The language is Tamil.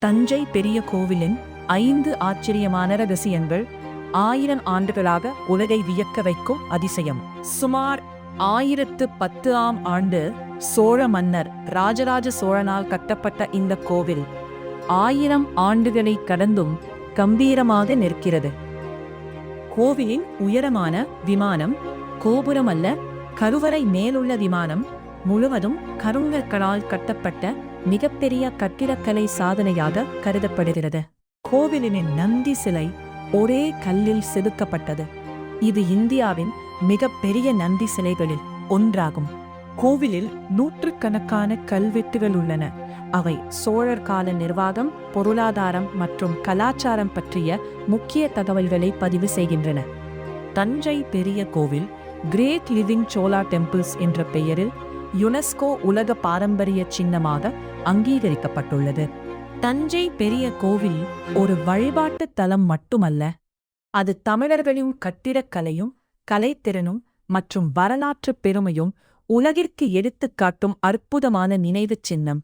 தஞ்சை பெரிய கோவிலின் 5 ஆச்சரியமான ரகசியங்கள் 1000 ஆண்டுகளாக உலகை வியக்க வைக்கும் அதிசயம். சுமார் 1010ஆம் ஆண்டு சோழ மன்னர் ராஜராஜ சோழனால் கட்டப்பட்ட இந்த கோவில் 1000 ஆண்டுகளை கடந்தும் கம்பீரமாக நிற்கிறது. கோவிலின் உயரமான விமானம் கோபுரம் அல்ல, கருவறை மேலுள்ள விமானம் முழுவதும் கருங்கற்களால் கட்டப்பட்ட மிகப்பெரிய கட்டிடக்கலை சாதனையாக கருதப்படுகிறது. கோவிலின் நந்தி சிலை ஒரே கல்லில் செதுக்கப்பட்டது. இது இந்தியாவின் மிகப்பெரிய நந்தி சிலைகளில் ஒன்றாகும். கோவிலில் நூற்றுக்கணக்கான கல்வெட்டுகள் உள்ளன. அவை சோழர் கால நிர்வாகம், பொருளாதாரம் மற்றும் கலாச்சாரம் பற்றிய முக்கிய தகவல்களை பதிவு செய்கின்றன. தஞ்சை பெரிய கோவில் கிரேட் லிவிங் சோலா டெம்பிள்ஸ் என்ற பெயரில் யுனெஸ்கோ உலக பாரம்பரிய சின்னமாக அங்கீகரிக்கப்பட்டுள்ளது. தஞ்சை பெரிய கோவில் ஒரு வழிபாட்டு தலம் மட்டுமல்ல, அது தமிழர்களின் கட்டிடக்கலையும் கலைத்திறனும் மற்றும் வரலாற்று பெருமையும் உலகிற்கு எடுத்துக்காட்டும் அற்புதமான நினைவுச் சின்னம்.